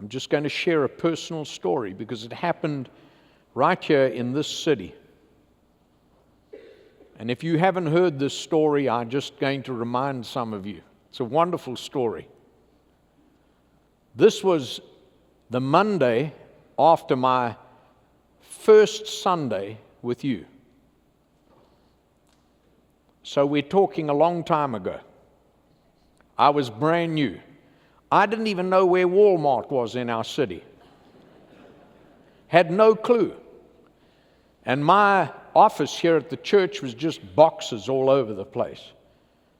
I'm just going to share a personal story because it happened right here in this city. And if you haven't heard this story, I'm just going to remind some of you. It's a wonderful story. This was the Monday after my first Sunday with you. So we're talking a long time ago. I was brand new. I didn't even know where Walmart was in our city. Had no clue. And my office here at the church was just boxes all over the place.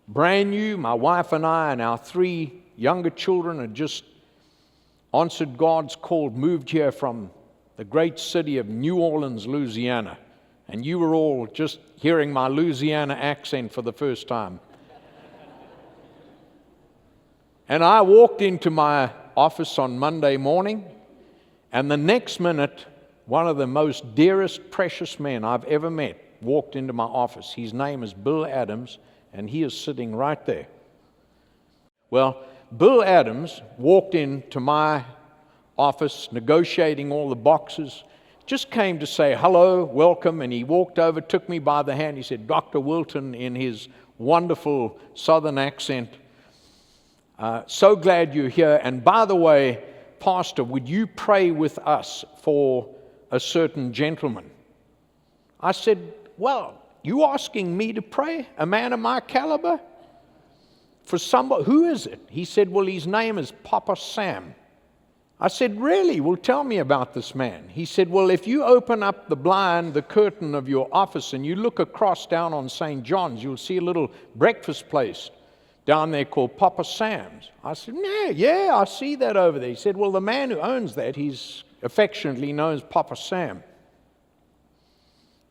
Brand new, my wife and I and our 3 younger children had just answered God's call, moved here from the great city of New Orleans, Louisiana. And you were all just hearing my Louisiana accent for the first time. And I walked into my office on Monday morning, and the next minute, one of the most dearest, precious men I've ever met walked into my office. His name is Bill Adams, and he is sitting right there. Well, Bill Adams walked into my office, negotiating all the boxes, just came to say hello, welcome, and he walked over, took me by the hand. He said, Dr. Wilton, in his wonderful southern accent, so glad you're here. And by the way, Pastor, would you pray with us for a certain gentleman? I said, well, you asking me to pray? A man of my caliber? For somebody, who is it? He said, well, his name is Papa Sam. I said, really? Well, tell me about this man. He said, well, if you open up the blind, the curtain of your office, and you look across down on St. John's, you'll see a little breakfast place down there called Papa Sam's. I said, yeah, I see that over there. He said, well, the man who owns that, he's affectionately known as Papa Sam.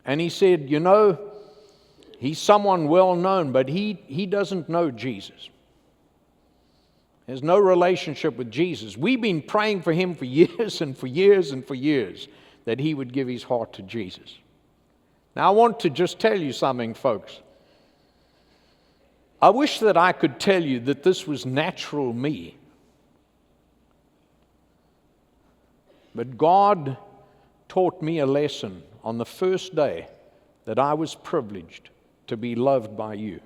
And he said, you know, he's someone well known, but he doesn't know Jesus. There's no relationship with Jesus. We've been praying for him for years and for years and for years that he would give his heart to Jesus. Now, I want to just tell you something, folks. I wish that I could tell you that this was natural me. But God taught me a lesson on the first day that I was privileged to be loved by you.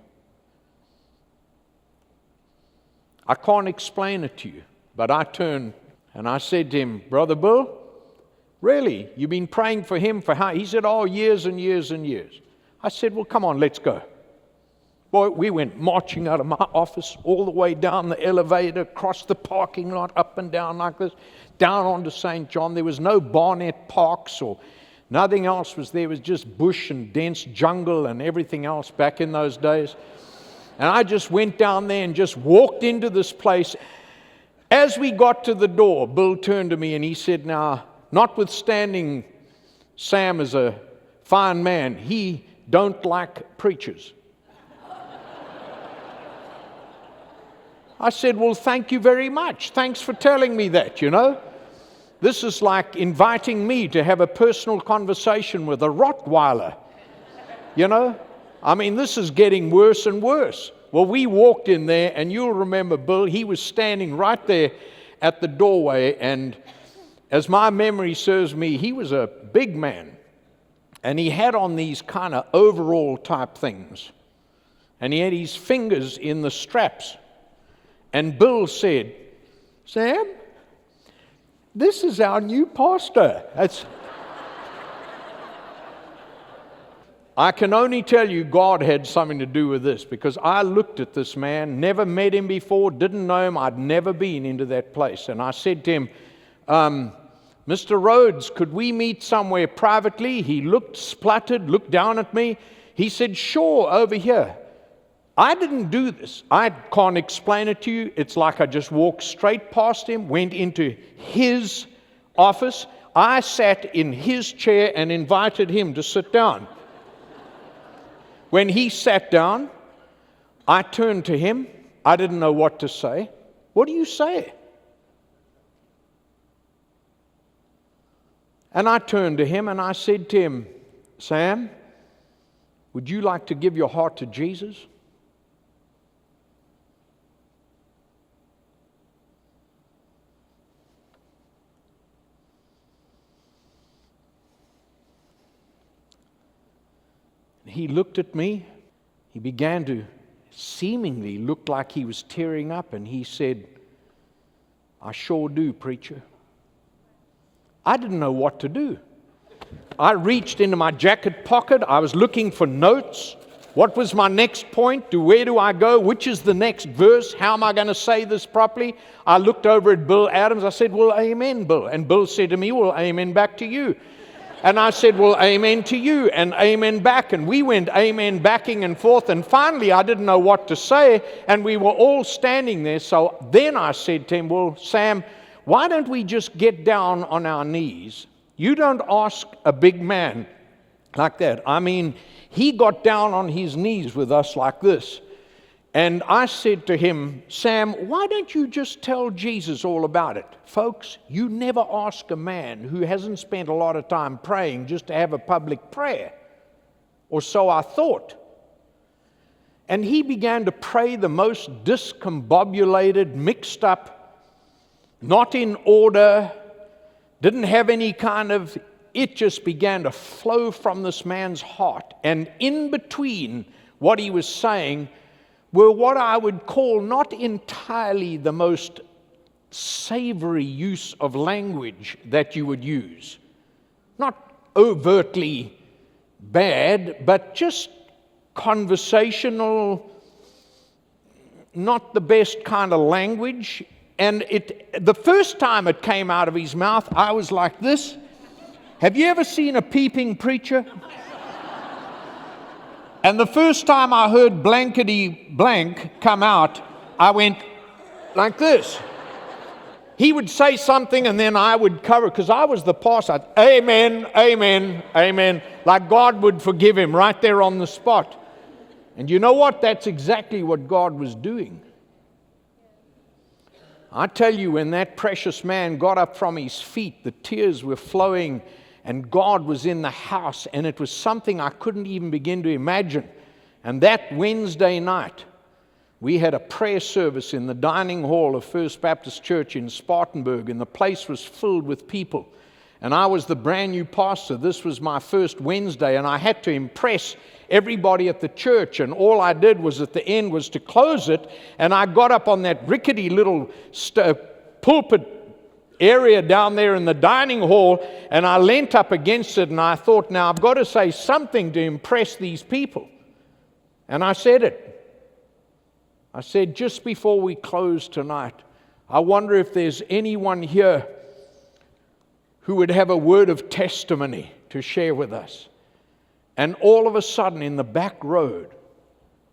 I can't explain it to you, but I turned and I said to him, Brother Bill, really, you've been praying for him for how? He said, oh, years and years and years. I said, well, come on, let's go. Boy, we went marching out of my office all the way down the elevator, across the parking lot, up and down like this, down onto St. John. There was no Barnett Parks or nothing else was there. It was just bush and dense jungle and everything else back in those days. And I just went down there and just walked into this place. As we got to the door, Bill turned to me and he said, now, notwithstanding Sam is a fine man, he don't like preachers. I said, well, thank you very much. Thanks for telling me that, you know. This is like inviting me to have a personal conversation with a Rottweiler, you know. I mean, this is getting worse and worse. Well, we walked in there, and you'll remember Bill, he was standing right there at the doorway, and as my memory serves me, he was a big man, and he had on these kind of overall type things, and he had his fingers in the straps. And Bill said, Sam, this is our new pastor. I can only tell you God had something to do with this, because I looked at this man, never met him before, didn't know him, I'd never been into that place. And I said to him, Mr. Rhodes, could we meet somewhere privately? He looked, spluttered, looked down at me. He said, sure, over here. I didn't do this. I can't explain it to you. It's like I just walked straight past him, went into his office. I sat in his chair and invited him to sit down. When he sat down, I turned to him. I didn't know what to say. What do you say? And I turned to him and I said to him, Sam, would you like to give your heart to Jesus? He looked at me. He began to seemingly look like he was tearing up, and he said, "I sure do, preacher." I didn't know what to do. I reached into my jacket pocket. I was looking for notes. What was my next point? Where do I go? Which is the next verse? How am I going to say this properly? I looked over at Bill Adams. I said, "Well, amen, Bill." And Bill said to me, "Well, amen back to you." And I said, "Well, amen to you," and amen back. And we went amen backing and forth. And finally, I didn't know what to say. And we were all standing there. So then I said to him, "Well, Sam, why don't we just get down on our knees?" You don't ask a big man like that. I mean, he got down on his knees with us like this. And I said to him, "Sam, why don't you just tell Jesus all about it?" Folks, you never ask a man who hasn't spent a lot of time praying just to have a public prayer. Or so I thought. And he began to pray the most discombobulated, mixed up, not in order, didn't have any kind of, it just began to flow from this man's heart. And in between what he was saying were what I would call not entirely the most savory use of language that you would use. Not overtly bad, but just conversational, not the best kind of language. And the first time it came out of his mouth, I was like this. Have you ever seen a peeping preacher? And the first time I heard blankety blank come out, I went like this. He would say something and then I would cover, because I was the pastor. Amen, amen, amen. Like God would forgive him right there on the spot. And you know what? That's exactly what God was doing. I tell you, when that precious man got up from his feet, the tears were flowing and God was in the house, and it was something I couldn't even begin to imagine. And that Wednesday night, we had a prayer service in the dining hall of First Baptist Church in Spartanburg, and the place was filled with people. And I was the brand new pastor. This was my first Wednesday, and I had to impress everybody at the church. And all I did was at the end was to close it, and I got up on that rickety little pulpit area down there in the dining hall, and I leant up against it, and I thought, now I've got to say something to impress these people. And I said it. I said, just before we close tonight, I wonder if there's anyone here who would have a word of testimony to share with us. And all of a sudden, in the back road,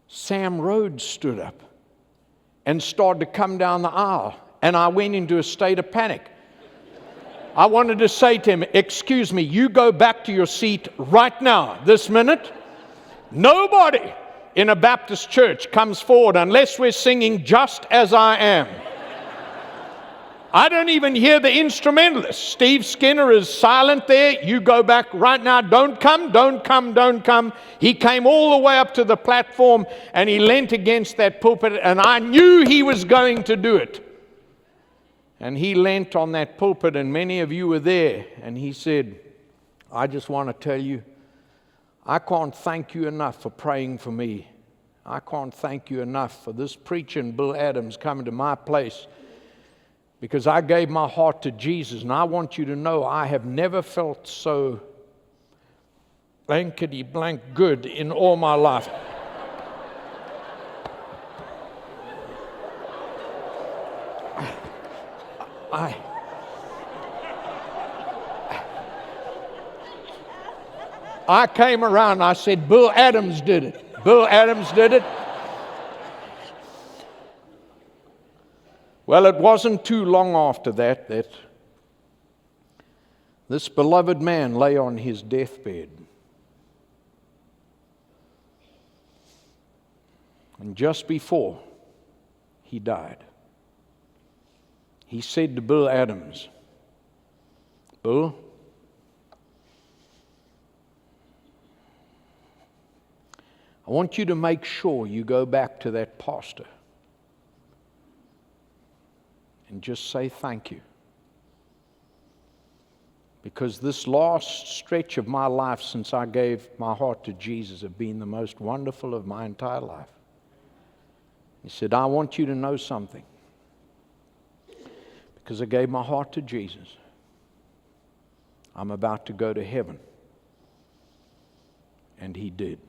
Sam Rhodes stood up and started to come down the aisle, and I went into a state of panic. I wanted to say to him, "Excuse me, you go back to your seat right now, this minute. Nobody in a Baptist church comes forward unless we're singing Just As I Am." I don't even hear the instrumentalist. Steve Skinner is silent there. You go back right now. Don't come, don't come, don't come. He came all the way up to the platform and he leant against that pulpit, and I knew he was going to do it. And he leant on that pulpit, and many of you were there, and he said, "I just want to tell you, I can't thank you enough for praying for me. I can't thank you enough for this preacher and Bill Adams coming to my place, because I gave my heart to Jesus, and I want you to know I have never felt so blankety blank good in all my life." I came around and I said, "Bill Adams did it. Bill Adams did it." Well, it wasn't too long after that this beloved man lay on his deathbed. And just before he died, he said to Bill Adams, "Bill, I want you to make sure you go back to that pastor and just say thank you. because this last stretch of my life since I gave my heart to Jesus have been the most wonderful of my entire life. He said, I want you to know something. Because I gave my heart to Jesus, I'm about to go to heaven. And he did.